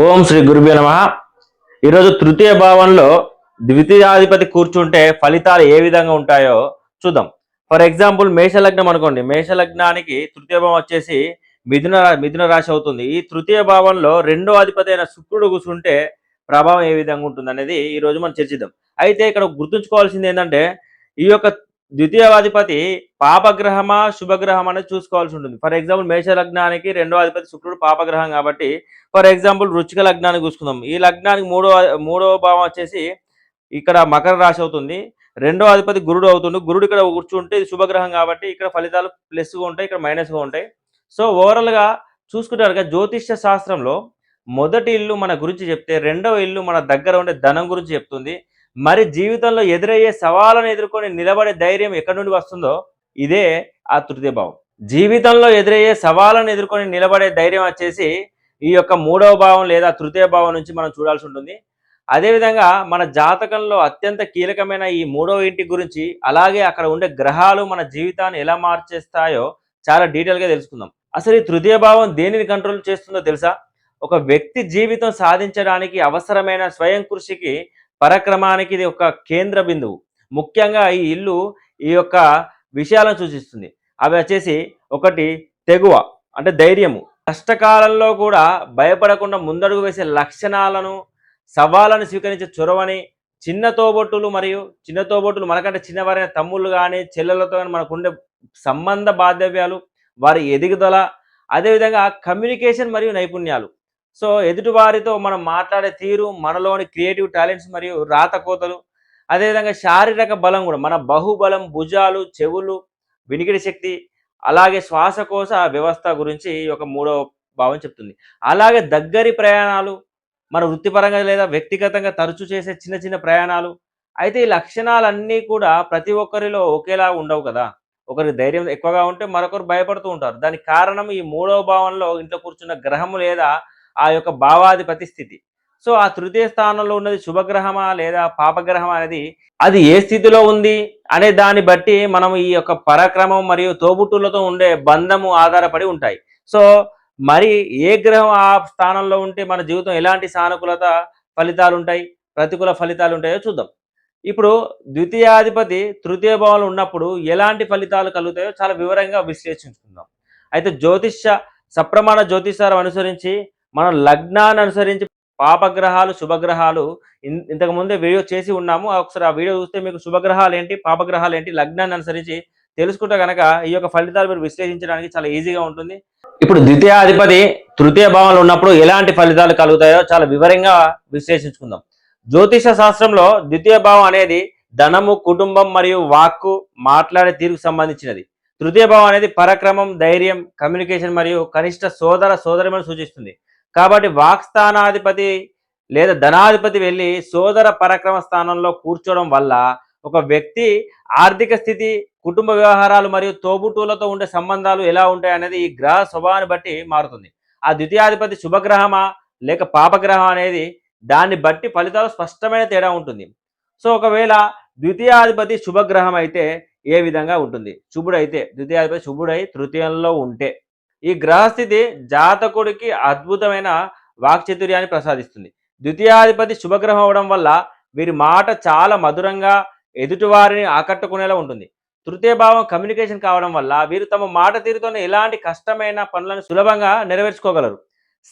ఓం శ్రీ గురుభ్యో నమః. ఈరోజు తృతీయ భావంలో ద్వితీయాధిపతి కూర్చుంటే ఫలితాలు ఏ విధంగా ఉంటాయో చూద్దాం. ఫర్ ఎగ్జాంపుల్ మేషలగ్నం అనుకోండి. మేషలగ్నానికి తృతీయ భావం వచ్చేసి మిథున రాశి అవుతుంది. ఈ తృతీయ భావంలో రెండో అధిపతి అయిన శుక్రుడు కూర్చుంటే ప్రభావం ఏ విధంగా ఉంటుంది అనేది ఈరోజు మనం చర్చిద్దాం. అయితే ఇక్కడ గుర్తుంచుకోవాల్సింది ఏంటంటే ఈ యొక్క ద్వితీయాధిపతి పాపగ్రహమా శుభగ్రహం అనేది చూసుకోవాల్సి ఉంటుంది. ఫర్ ఎగ్జాంపుల్ మేష లగ్నానికి రెండో అధిపతి శుక్రుడు పాపగ్రహం కాబట్టి ఫర్ ఎగ్జాంపుల్ వృశ్చిక లగ్నానికి చూసుకుందాం. ఈ లగ్నానికి మూడో భావం వచ్చేసి ఇక్కడ మకర రాశి అవుతుంది. రెండో అధిపతి గురుడు అవుతుంది. గురుడు ఇక్కడ కూర్చుంటే ఇది శుభగ్రహం కాబట్టి ఇక్కడ ఫలితాలు ప్లస్గా ఉంటాయి, ఇక్కడ మైనస్గా ఉంటాయి. సో ఓవరాల్గా చూసుకుంటారు జ్యోతిష్య శాస్త్రంలో మొదటి ఇల్లు మన గురించి చెప్తే రెండవ ఇల్లు మన దగ్గర ఉండే ధనం గురించి చెప్తుంది. మరి జీవితంలో ఎదురయ్యే సవాళ్ళను ఎదుర్కొని నిలబడే ధైర్యం ఎక్కడి నుండి వస్తుందో ఇదే ఆ తృతీయ భావం. జీవితంలో ఎదురయ్యే సవాళ్ళను ఎదుర్కొని నిలబడే ధైర్యం వచ్చేసి ఈ యొక్క మూడవ భావం లేదా తృతీయ భావం నుంచి మనం చూడాల్సి ఉంటుంది. అదేవిధంగా మన జాతకంలో అత్యంత కీలకమైన ఈ మూడవ ఇంటి గురించి అలాగే అక్కడ ఉండే గ్రహాలు మన జీవితాన్ని ఎలా మార్చేస్తాయో చాలా డీటెయిల్గా తెలుసుకుందాం. అసలు ఈ తృతీయ భావం దేనిని కంట్రోల్ చేస్తుందో తెలుసా? ఒక వ్యక్తి జీవితం సాధించడానికి అవసరమైన స్వయం కృషికి పరక్రమానికి ఇది ఒక కేంద్ర బిందువు. ముఖ్యంగా ఈ ఇల్లు ఈ యొక్క విషయాలను సూచిస్తుంది. అవి వచ్చేసి ఒకటి తెగువ అంటే ధైర్యము, కష్టకాలంలో కూడా భయపడకుండా ముందడుగు వేసే లక్షణాలను, సవాళ్ళను స్వీకరించే చొరవని, చిన్న తోబొట్టులు మనకంటే చిన్నవారైన తమ్ముళ్ళు కానీ చెల్లెలతో కానీ మనకుండే సంబంధ బాంధవ్యాలు, వారి ఎదుగుదల, అదేవిధంగా కమ్యూనికేషన్ మరియు నైపుణ్యాలు. సో ఎదుటివారితో మనం మాట్లాడే తీరు, మనలోని క్రియేటివ్ టాలెంట్స్ మరియు రాతకోతలు, అదేవిధంగా శారీరక బలం కూడా మన బహుబలం, భుజాలు, చెవులు, వినికిడి శక్తి, అలాగే శ్వాసకోశ వ్యవస్థ గురించి ఈ యొక్క మూడవ భావం చెప్తుంది. అలాగే దగ్గరి ప్రయాణాలు, మన వృత్తిపరంగా లేదా వ్యక్తిగతంగా తరచూ చేసే చిన్న చిన్న ప్రయాణాలు. అయితే ఈ లక్షణాలన్నీ కూడా ప్రతి ఒక్కరిలో ఒకేలా ఉండవు కదా. ఒకరికి ధైర్యం ఎక్కువగా ఉంటే మరొకరు భయపడుతూ ఉంటారు. దానికి కారణం ఈ మూడవ భావంలో ఇంట్లో కూర్చున్న గ్రహము లేదా ఆ యొక్క భావాధిపతి స్థితి. సో ఆ తృతీయ స్థానంలో ఉన్నది శుభగ్రహమా లేదా పాపగ్రహమా అనేది అది ఏ స్థితిలో ఉంది అనే దాన్ని బట్టి మనం ఈ యొక్క పరాక్రమం మరియు తోబుట్టులతో ఉండే బంధము ఆధారపడి ఉంటాయి. సో మరి ఏ గ్రహం ఆ స్థానంలో ఉంటే మన జీవితం ఎలాంటి సానుకూలత ఫలితాలు ఉంటాయి, ప్రతికూల ఫలితాలు ఉంటాయో చూద్దాం. ఇప్పుడు ద్వితీయాధిపతి తృతీయ భావంలో ఉన్నప్పుడు ఎలాంటి ఫలితాలు కలుగుతాయో చాలా వివరంగా విశ్లేషించుకుందాం. అయితే సప్రమాణ జ్యోతిషారం అనుసరించి మనం లగ్నాన్ని అనుసరించి పాపగ్రహాలు శుభగ్రహాలు ఇంతకు ముందే వీడియో చేసి ఉన్నాము. ఒకసారి ఆ వీడియో చూస్తే మీకు శుభగ్రహాలు ఏంటి, పాపగ్రహాలు ఏంటి, లగ్నాన్ని అనుసరించి తెలుసుకుంటే కనుక ఈ యొక్క ఫలితాలు మీరు విశ్లేషించడానికి చాలా ఈజీగా ఉంటుంది. ఇప్పుడు ద్వితీయాధిపతి తృతీయ భావంలో ఉన్నప్పుడు ఎలాంటి ఫలితాలు కలుగుతాయో చాలా వివరంగా విశ్లేషించుకుందాం. జ్యోతిష శాస్త్రంలో ద్వితీయ భావం అనేది ధనము, కుటుంబం మరియు వాక్కు, మాట్లాడే తీరుకు సంబంధించినది. తృతీయ భావం అనేది పరాక్రమం, ధైర్యం, కమ్యూనికేషన్ మరియు కనిష్ట సోదరిమని సూచిస్తుంది. కాబట్టి వాక్స్థానాధిపతి లేదా ధనాధిపతి వెళ్ళి సోదర పరాక్రమ స్థానంలో కూర్చోవడం వల్ల ఒక వ్యక్తి ఆర్థిక స్థితి, కుటుంబ వ్యవహారాలు మరియు తోబుట్టువులతో ఉండే సంబంధాలు ఎలా ఉంటాయి అనేది ఈ గ్రహ స్వభావాన్ని బట్టి మారుతుంది. ఆ ద్వితీయాధిపతి శుభగ్రహమా లేక పాపగ్రహం అనేది దాన్ని బట్టి ఫలితాలు స్పష్టమైన తేడా ఉంటుంది. సో ఒకవేళ ద్వితీయాధిపతి శుభగ్రహం అయితే ఏ విధంగా ఉంటుంది? ద్వితీయాధిపతి శుభుడై తృతీయంలో ఉంటే ఈ గ్రహస్థితి జాతకుడికి అద్భుతమైన వాక్చాతుర్యాన్ని ప్రసాదిస్తుంది. ద్వితీయాధిపతి శుభగ్రహం అవడం వల్ల వీరి మాట చాలా మధురంగా ఎదుటివారిని ఆకట్టుకునేలా ఉంటుంది. తృతీయ భావం కమ్యూనికేషన్ కావడం వల్ల వీరు తమ మాట తీరుతోనే ఎలాంటి కష్టమైన పనులను సులభంగా నెరవేర్చుకోగలరు.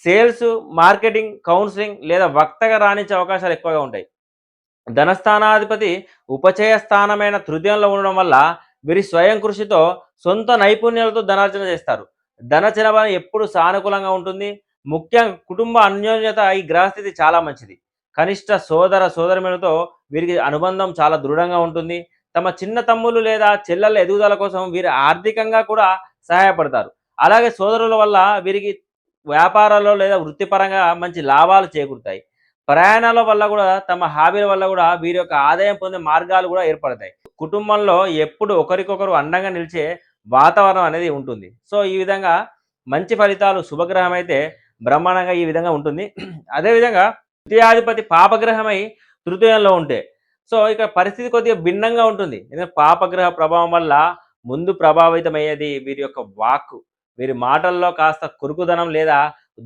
సేల్స్, మార్కెటింగ్, కౌన్సిలింగ్ లేదా వక్తగా రాణించే అవకాశాలు ఎక్కువగా ఉంటాయి. ధనస్థానాధిపతి ఉపచయ స్థానమైన తృతీయంలో ఉండడం వల్ల వీరి స్వయం కృషితో సొంత నైపుణ్యాలతో ధనార్జన చేస్తారు. ధనచనబలం ఎప్పుడు సానుకూలంగా ఉంటుంది. ముఖ్యంగా కుటుంబ అన్యోన్యత ఈ గ్రహస్థితి చాలా మంచిది. కనిష్ట సోదరిమణులతో వీరికి అనుబంధం చాలా దృఢంగా ఉంటుంది. తమ చిన్న తమ్ముళ్ళు లేదా చెల్లెళ్ళ ఎదుగుదల కోసం వీరు ఆర్థికంగా కూడా సహాయపడతారు. అలాగే సోదరుల వల్ల వీరికి వ్యాపారాల్లో లేదా వృత్తిపరంగా మంచి లాభాలు చేకూరుతాయి. ప్రయాణాల వల్ల కూడా తమ హాబీల వల్ల కూడా వీరి యొక్క ఆదాయం పొందే మార్గాలు కూడా ఏర్పడతాయి. కుటుంబంలో ఎప్పుడు ఒకరికొకరు అండంగా నిలిచే వాతావరణం అనేది ఉంటుంది. సో ఈ విధంగా మంచి ఫలితాలు శుభగ్రహం అయితే బ్రహ్మాండంగా ఈ విధంగా ఉంటుంది. అదేవిధంగా తృతీయాధిపతి పాపగ్రహమై తృతీయంలో ఉంటే సో ఇక పరిస్థితి కొద్దిగా భిన్నంగా ఉంటుంది. ఎందుకంటే పాపగ్రహ ప్రభావం వల్ల ముందు ప్రభావితమయ్యేది వీరి యొక్క వాక్కు. వీరి మాటల్లో కాస్త కురుకుదనం లేదా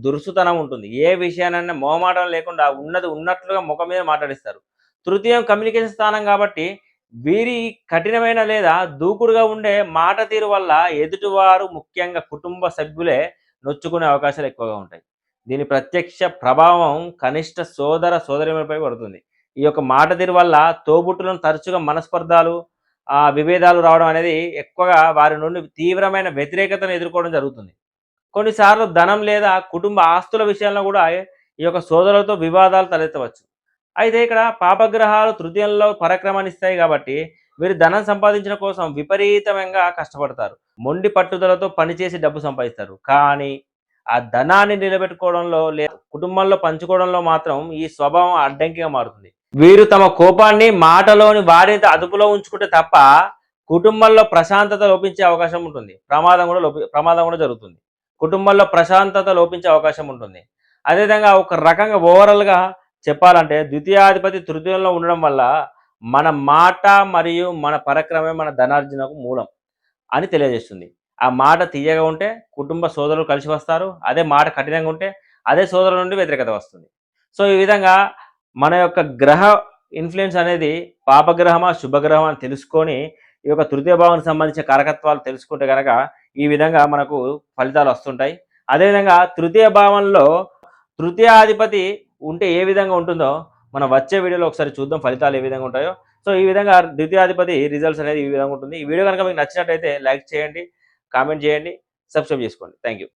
దురుసుతనం ఉంటుంది. ఏ విషయాన్నైనా మొహమాటం లేకుండా ఉన్నది ఉన్నట్లుగా ముఖం మీద మాట్లాడిస్తారు. తృతీయం కమ్యూనికేషన్ స్థానం కాబట్టి వీరి కఠినమైన లేదా దూకుడుగా ఉండే మాట తీరు వల్ల ఎదుటివారు ముఖ్యంగా కుటుంబ సభ్యులే నొచ్చుకునే అవకాశాలు ఎక్కువగా ఉంటాయి. దీని ప్రత్యక్ష ప్రభావం కనిష్ట సోదర సోదరీమణులపై పడుతుంది. ఈ యొక్క మాట తీరు వల్ల తోబుట్టులను తరచుగా మనస్పర్ధాలు, విభేదాలు రావడం అనేది ఎక్కువగా వారి నుండి తీవ్రమైన వ్యతిరేకతను ఎదుర్కోవడం జరుగుతుంది. కొన్నిసార్లు ధనం లేదా కుటుంబ ఆస్తుల విషయంలో కూడా ఈ యొక్క సోదరులతో వివాదాలు తలెత్తవచ్చు. అయితే ఇక్కడ పాపగ్రహాలు తృతీయంలో పరాక్రమాన్నిస్తాయి కాబట్టి వీరు ధనం సంపాదించడం కోసం విపరీతంగా కష్టపడతారు. మొండి పట్టుదలతో పనిచేసి డబ్బు సంపాదిస్తారు. కానీ ఆ ధనాన్ని నిలబెట్టుకోవడంలో లేదా కుటుంబంలో పంచుకోవడంలో మాత్రం ఈ స్వభావం అడ్డంకిగా మారుతుంది. వీరు తమ కోపాన్ని మాటలోని వారిని అదుపులో ఉంచుకుంటే తప్ప కుటుంబంలో ప్రశాంతత లోపించే అవకాశం ఉంటుంది. ప్రమాదం కూడా జరుగుతుంది. కుటుంబంలో ప్రశాంతత లోపించే అవకాశం ఉంటుంది. అదేవిధంగా ఒక రకంగా ఓవరాల్‌గా చెప్పాలంటే ద్వితీయాధిపతి తృతీయంలో ఉండడం వల్ల మన మాట మరియు మన పరాక్రమమే మన ధనార్జనకు మూలం అని తెలియజేస్తుంది. ఆ మాట తియ్యగా ఉంటే కుటుంబ సోదరులు కలిసి వస్తారు. అదే మాట కఠినంగా ఉంటే అదే సోదరుల నుండి వ్యతిరేకత వస్తుంది. సో, ఈ విధంగా మన యొక్క గ్రహ ఇన్‌ఫ్లుయెన్స్ అనేది పాపగ్రహమా, శుభగ్రహమా అని తెలుసుకొని ఈ యొక్క తృతీయ భావానికి సంబంధించిన కారకత్వాలు తెలుసుకుంటే గనక ఈ విధంగా మనకు ఫలితాలు వస్తుంటాయి. అదేవిధంగా తృతీయ భావంలో తృతీయాధిపతి ఉంటే ఏ విధంగా ఉంటుందో మనం వచ్చే వీడియోలో ఒకసారి చూద్దాం ఫలితాలు ఏ విధంగా ఉంటాయో. సో, ఈ విధంగా ద్వితీయాధిపతి రిజల్ట్స్ అనేది ఈ విధంగా ఉంటుంది. ఈ వీడియో గనుక మీకు నచ్చినట్టయితే లైక్ చేయండి, కామెంట్ చేయండి, సబ్స్క్రైబ్ చేసుకోండి. Thank you.